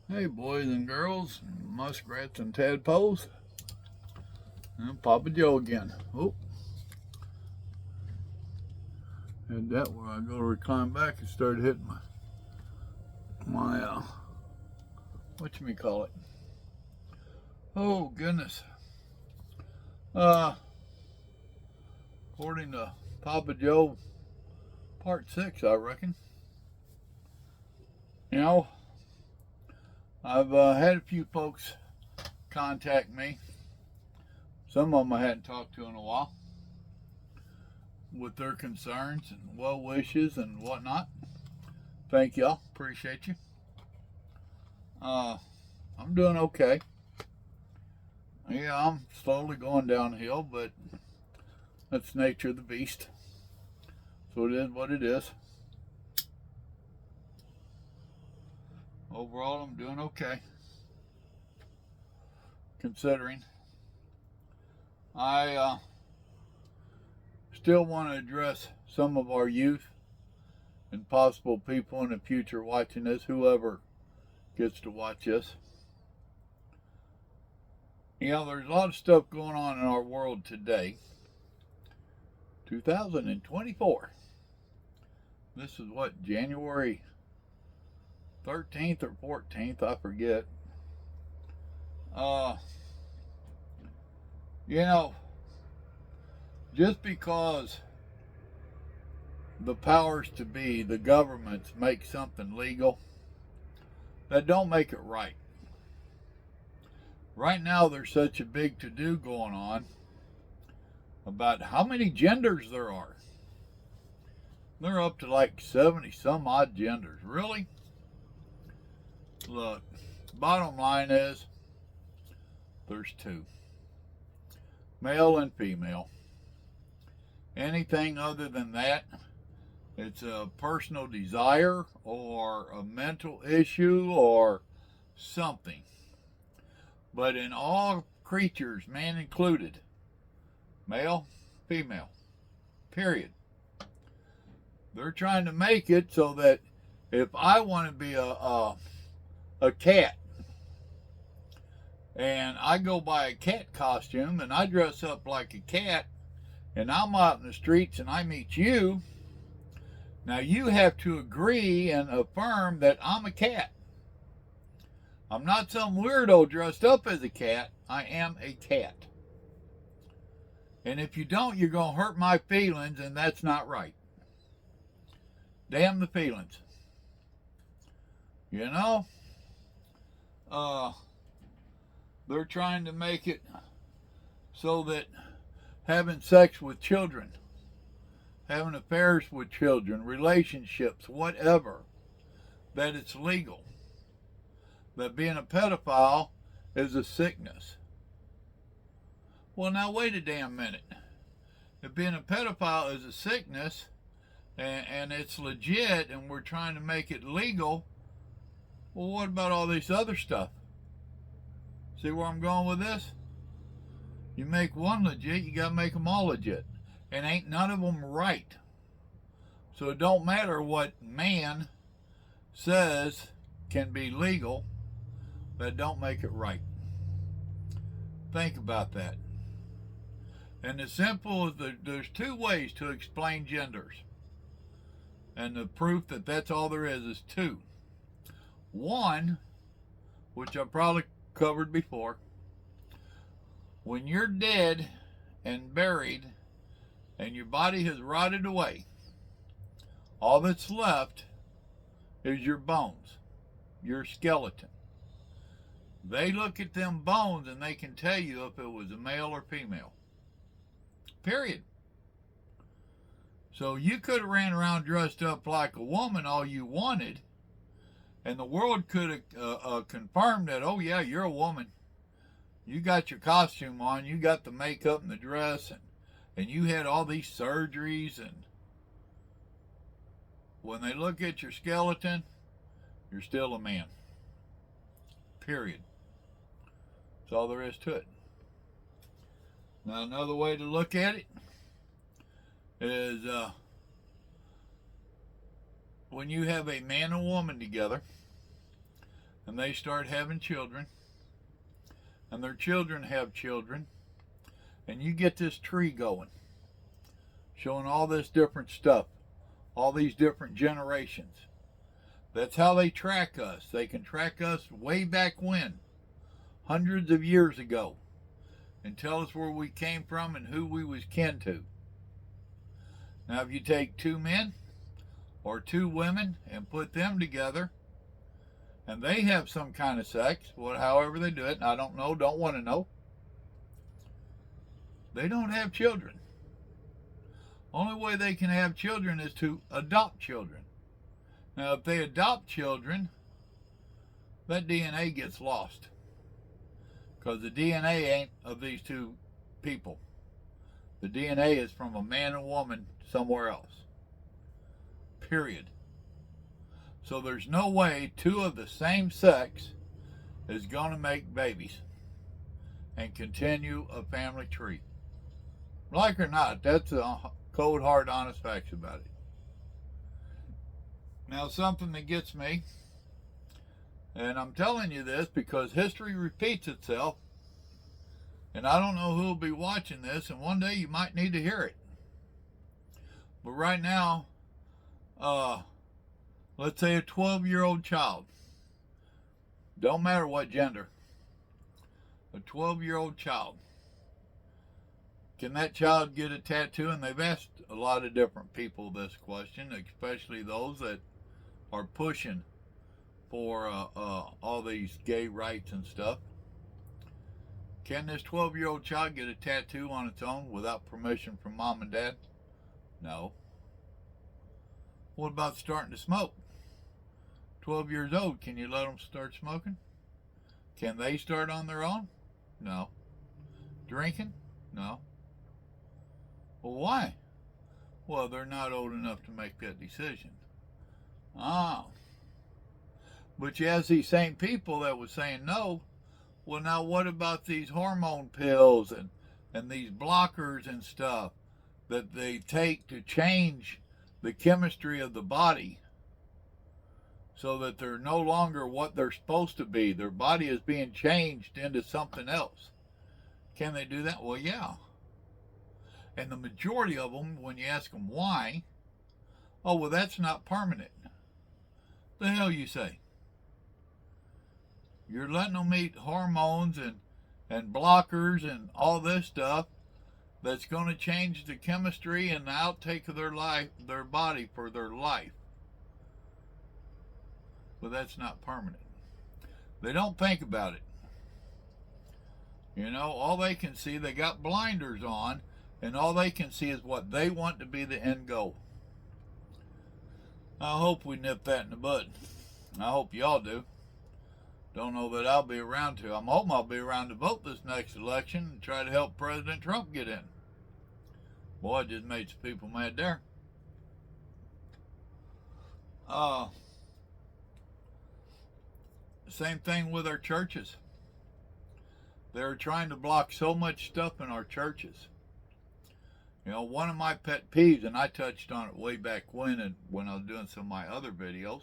Hey, boys and girls, muskrats and tadpoles, and Papa Joe again. Oh, had that where I go to recline back and started hitting my what you may call it. Oh goodness. Uh, According to Papa Joe, part 6, I reckon. You know, I've had a few folks contact me. Some of them I hadn't talked to in a while, with their concerns and well wishes and whatnot. Thank y'all. Appreciate you. Uh, I'm doing okay. Yeah, I'm slowly going downhill, but that's the nature of the beast. So it is what it is. Overall, I'm doing okay, considering. I still want to address some of our youth and possible people in the future watching this, whoever gets to watch this. You know, there's a lot of stuff going on in our world today. 2024. This is what, January 13th or 14th, I forget. Uh, you know, just because the powers to be, the governments, make something legal, that don't make it right. Right now, there's such a big to-do going on about how many genders there are. They're up to like 70 some odd genders. Really? Look, bottom line is there's two, male and female. Anything other than that, it's a personal desire or a mental issue or something. But in all creatures, man included, male, female, period. They're trying to make it so that if I want to be a cat and I go buy a cat costume and I dress up like a cat and I'm out in the streets and I meet you, now you have to agree and affirm that I'm a cat. I'm not some weirdo dressed up as a cat. I am a cat. And if you don't, you're going to hurt my feelings, and that's not right. Damn the feelings. You know? They're trying to make it so that having sex with children, having affairs with children, relationships, whatever, that it's legal. That being a pedophile is a sickness. Well, now wait a damn minute. If being a pedophile is a sickness and it's legit and we're trying to make it legal, well, what about all this other stuff? See where I'm going with this? You make one legit, you got to make them all legit. And ain't none of them right. So it don't matter what man says can be legal, that don't make it right. Think about that. And the simple is there's two ways to explain genders. And the proof that that's all there is two. One, which I probably covered before, when you're dead and buried and your body has rotted away, all that's left is your bones, your skeleton. They look at them bones and they can tell you if it was a male or female. Period. So you could have ran around dressed up like a woman all you wanted, and the world could have confirmed that, oh yeah, you're a woman. You got your costume on, you got the makeup and the dress, and you had all these surgeries, and when they look at your skeleton, you're still a man. Period. That's all there is to it. Now another way to look at it is when you have a man and woman together and they start having children, and their children have children, and you get this tree going, showing all this different stuff, all these different generations. That's how they track us. They can track us way back when, hundreds of years ago, and tell us where we came from and who we was kin to. Now, if you take two men or two women and put them together, and they have some kind of sex, however they do it, and I don't know, don't want to know, they don't have children. Only way they can have children is to adopt children. Now, if they adopt children, that DNA gets lost, because the DNA ain't of these two people. The DNA is from a man and woman somewhere else. Period. So there's no way two of the same sex is going to make babies and continue a family tree. Like or not, that's the cold, hard, honest facts about it. Now, something that gets me, and I'm telling you this because history repeats itself, and I don't know who will be watching this, and one day you might need to hear it. But right now, let's say a 12-year-old child, don't matter what gender, a 12-year-old child, can that child get a tattoo? And they've asked a lot of different people this question, especially those that are pushing for all these gay rights and stuff. Can this 12-year-old child get a tattoo on its own without permission from mom and dad? No. What about starting to smoke? 12 years old, can you let them start smoking? Can they start on their own? No. Drinking? No. Well, why? Well, they're not old enough to make that decision. Oh. But you have these same people that was saying no. Well, now what about these hormone pills and these blockers and stuff that they take to change the chemistry of the body so that they're no longer what they're supposed to be? Their body is being changed into something else. Can they do that? Well, yeah. And the majority of them, when you ask them why, oh, well, that's not permanent. The hell you say? You're letting them eat hormones and blockers and all this stuff that's going to change the chemistry and the outtake of their life, their body for their life. But that's not permanent. They don't think about it. You know, all they can see, they got blinders on, and all they can see is what they want to be the end goal. I hope we nip that in the bud. I hope y'all do. Don't know that I'll be around to. I'm hoping I'll be around to vote this next election and try to help President Trump get in. Boy, it just made some people mad there. Same thing with our churches. They're trying to block so much stuff in our churches. You know, one of my pet peeves, and I touched on it way back when I was doing some of my other videos,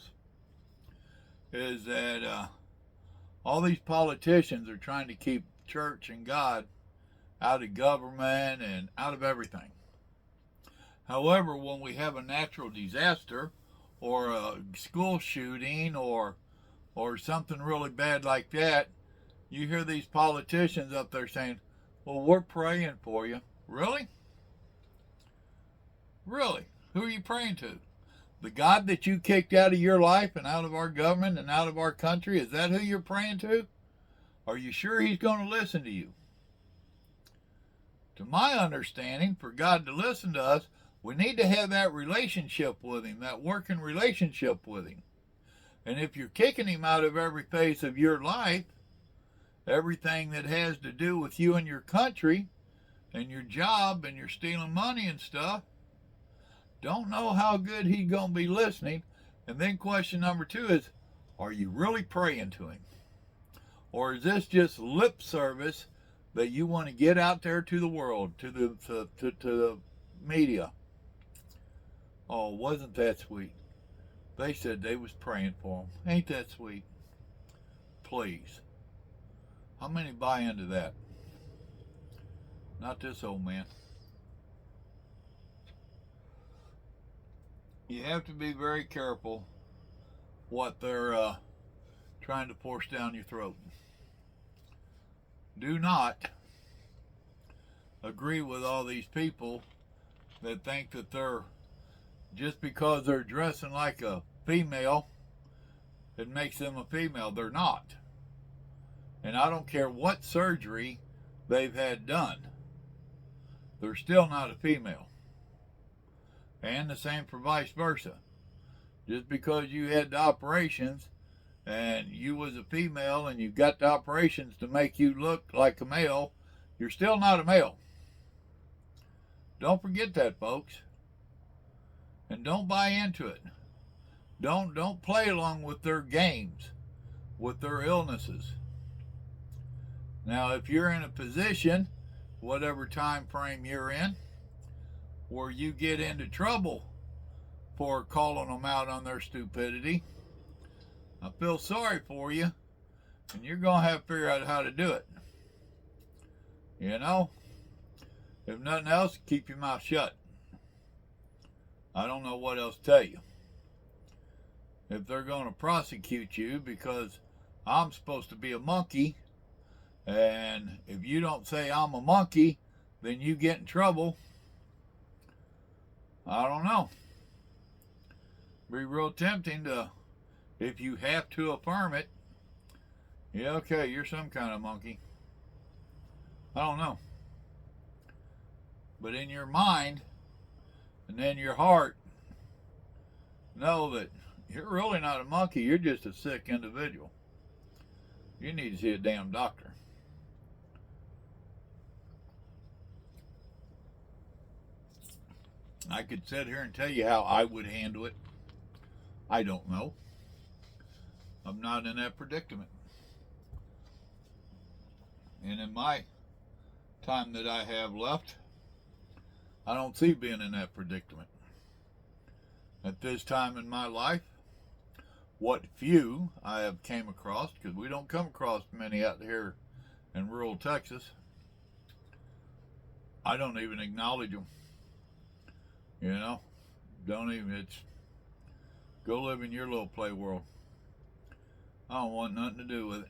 is that all these politicians are trying to keep church and God out of government and out of everything. However, when we have a natural disaster or a school shooting or something really bad like that, you hear these politicians up there saying, well, we're praying for you. Really? Really? Who are you praying to? The God that you kicked out of your life and out of our government and out of our country, is that who you're praying to? Are you sure he's going to listen to you? To my understanding, for God to listen to us, we need to have that relationship with him, that working relationship with him. And if you're kicking him out of every phase of your life, everything that has to do with you and your country and your job, and you're stealing money and stuff, don't know how good he's going to be listening. And then question number 2 is, are you really praying to him? Or is this just lip service that you want to get out there to the world, to the media? Oh, wasn't that sweet? They said they was praying for him. Ain't that sweet? please. How many buy into that? Not this old man. You have to be very careful what they're trying to force down your throat. Do not agree with all these people that think that they're, just because they're dressing like a female, it makes them a female. They're not. And I don't care what surgery they've had done, they're still not a female. And the same for vice versa. Just because you had the operations and you was a female and you got the operations to make you look like a male, you're still not a male. Don't forget that, folks. And don't buy into it. Don't play along with their games, with their illnesses. Now, if you're in a position, whatever time frame you're in, where you get into trouble for calling them out on their stupidity, I feel sorry for you, and you're going to have to figure out how to do it. You know, if nothing else, keep your mouth shut. I don't know what else to tell you. If they're going to prosecute you because I'm supposed to be a monkey, and if you don't say I'm a monkey, then you get in trouble, I don't know. Be real tempting to, if you have to affirm it, yeah, okay, you're some kind of monkey. I don't know. But in your mind and in your heart, know that you're really not a monkey. You're just a sick individual. You need to see a damn doctor. I could sit here and tell you how I would handle it. I don't know. I'm not in that predicament. And in my time that I have left, I don't see being in that predicament. At this time in my life, what few I have came across, because we don't come across many out here in rural Texas, I don't even acknowledge them. You know, don't even, it's, go live in your little play world. I don't want nothing to do with it.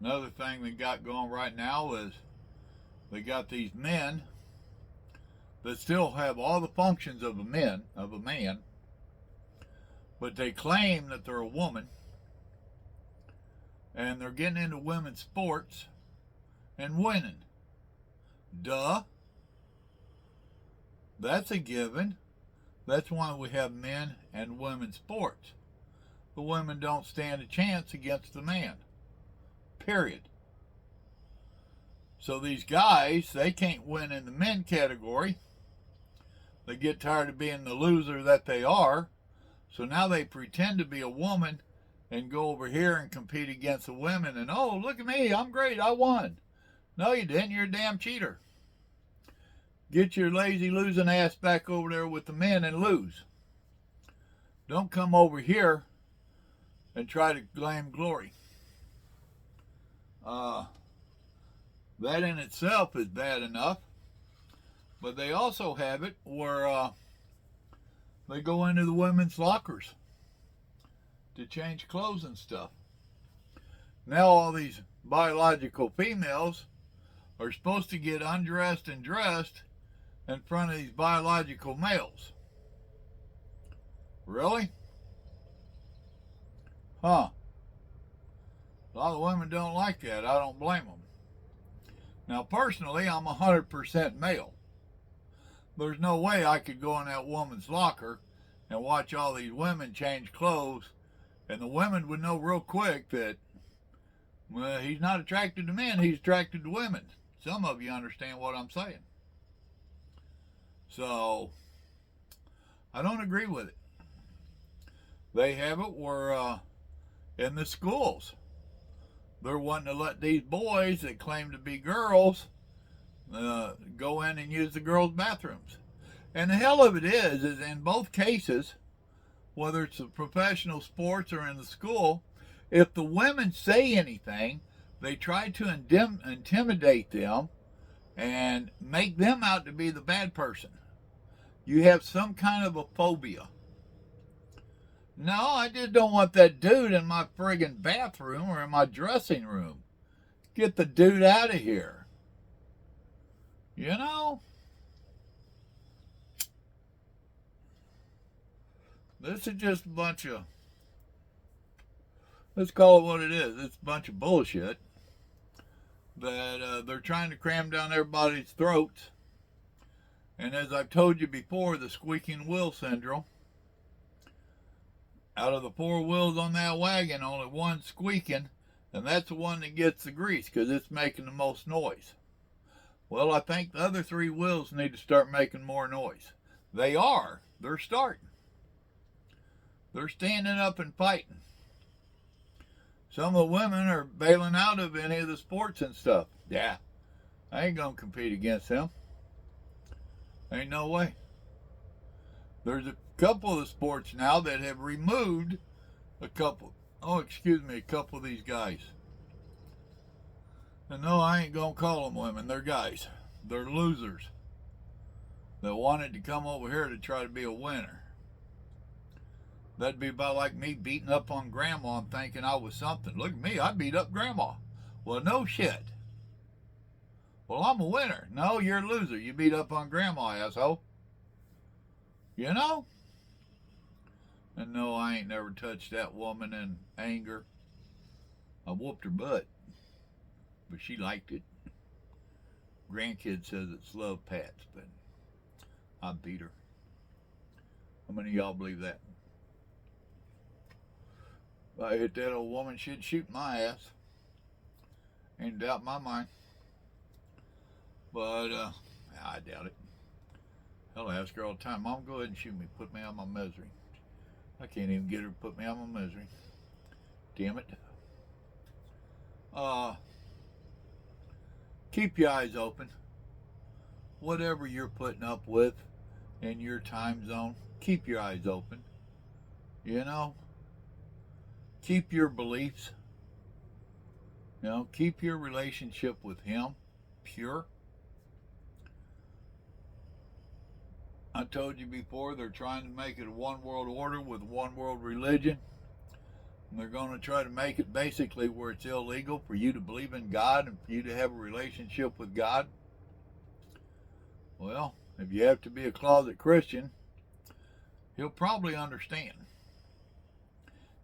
Another thing they got going right now is they got these men that still have all the functions of a man, but they claim that they're a woman, and they're getting into women's sports and winning. Duh. That's a given. That's why we have men and women's sports. The women don't stand a chance against the man. Period. So these guys, they can't win in the men category. They get tired of being the loser that they are. So now they pretend to be a woman and go over here and compete against the women. And, oh, look at me. I'm great. I won. No, you didn't. You're a damn cheater. Get your lazy losing ass back over there with the men and lose. Don't come over here and try to claim glory. That in itself is bad enough. But they also have it where they go into the women's lockers to change clothes and stuff. Now all these biological females are supposed to get undressed and dressed in front of these biological males. Really? Huh. A lot of women don't like that. I don't blame them. Now, personally, I'm 100% male. There's no way I could go in that woman's locker and watch all these women change clothes, and the women would know real quick that, well, he's not attracted to men, he's attracted to women. Some of you understand what I'm saying. So, I don't agree with it. They have it where in the schools, they're wanting to let these boys that claim to be girls go in and use the girls' bathrooms. And the hell of it is in both cases, whether it's the professional sports or in the school, if the women say anything, they try to intimidate them and make them out to be the bad person. You have some kind of a phobia. No, I just don't want that dude in my friggin' bathroom or in my dressing room. Get the dude out of here. You know? This is just a bunch of, let's call it what it is. It's a bunch of bullshit that they're trying to cram down everybody's throats. And as I've told you before, the squeaking wheel syndrome. Out of the 4 wheels on that wagon, only one's squeaking, and that's the one that gets the grease because it's making the most noise. Well, I think the other 3 wheels need to start making more noise. They are. They're starting. They're standing up and fighting. Some of the women are bailing out of any of the sports and stuff. Yeah, I ain't going to compete against them. Ain't no way. There's a couple of the sports now that have removed a couple of these guys. And no, I ain't going to call them women. They're guys. They're losers that wanted to come over here to try to be a winner. That'd be about like me beating up on grandma and thinking I was something. Look at me, I beat up grandma. Well, no shit. Well, I'm a winner. No, you're a loser. You beat up on grandma, asshole. You know? And no, I ain't never touched that woman in anger. I whooped her butt. But she liked it. Grandkid says it's love pats, but I beat her. How many of y'all believe that? If I hit that old woman, she'd shoot my ass. Ain't doubt in my mind. But, I doubt it. Hell, I ask her all the time, Mom, go ahead and shoot me. Put me out of my misery. I can't even get her to put me out of my misery. Damn it. Keep your eyes open. Whatever you're putting up with in your time zone, keep your eyes open. You know? Keep your beliefs. You know, keep your relationship with Him pure. I told you before, they're trying to make it a one world order with one world religion. And they're going to try to make it basically where it's illegal for you to believe in God and for you to have a relationship with God. Well, if you have to be a closet Christian, He'll probably understand.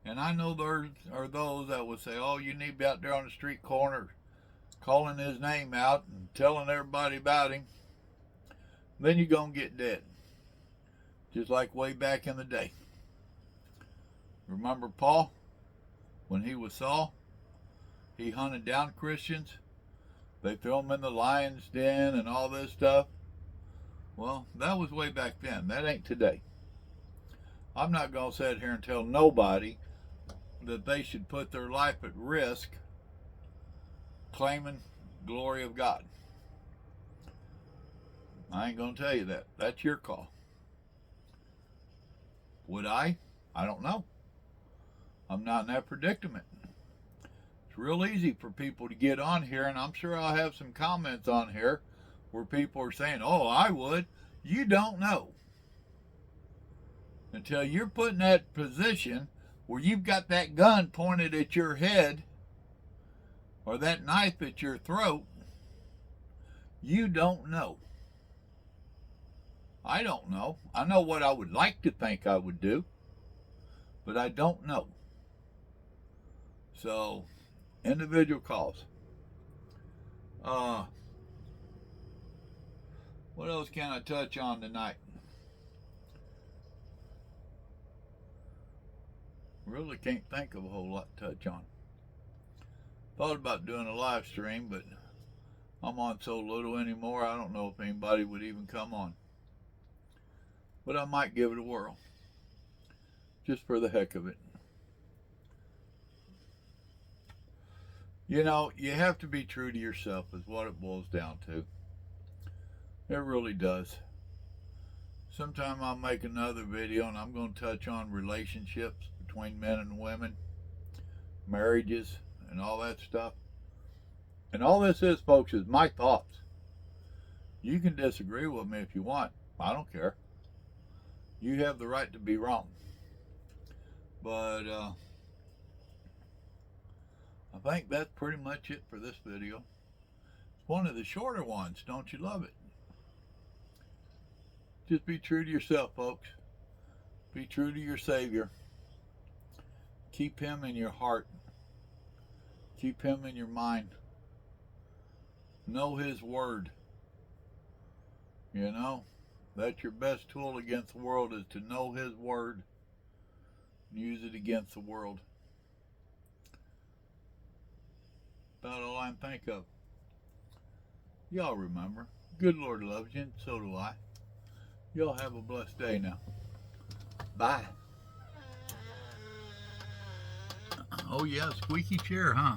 And I know there are those that will say, oh, you need to be out there on the street corner calling His name out and telling everybody about Him. Then you're going to get dead. Just like way back in the day. Remember Paul? When he was Saul, he hunted down Christians. They threw them in the lion's den and all this stuff. Well, that was way back then. That ain't today. I'm not going to sit here and tell nobody that they should put their life at risk claiming glory of God. I ain't going to tell you that. That's your call. Would I? I don't know. I'm not in that predicament. It's real easy for people to get on here, and I'm sure I'll have some comments on here where people are saying, oh, I would. You don't know. Until you're put in that position where you've got that gun pointed at your head or that knife at your throat, you don't know. I don't know. I know what I would like to think I would do, but I don't know. So, individual calls. What else can I touch on tonight? Really can't think of a whole lot to touch on. Thought about doing a live stream, but I'm on so little anymore, I don't know if anybody would even come on. But I might give it a whirl. Just for the heck of it. You know, you have to be true to yourself is what it boils down to. It really does. sometime I'll make another video and I'm going to touch on relationships between men and women, marriages, and all that stuff. And all this is, folks, is my thoughts. You can disagree with me if you want. I don't care. You have the right to be wrong. But I think that's pretty much it for this video. It's one of the shorter ones. Don't you love it? Just be true to yourself, folks. Be true to your Savior. Keep Him in your heart. Keep Him in your mind. Know His Word. You know, that's your best tool against the world, is to know His Word and use it against the world. About all I can think of. Y'all remember, good Lord loves you, and so do I. Y'all have a blessed day now. Bye. Oh yeah, squeaky chair, huh?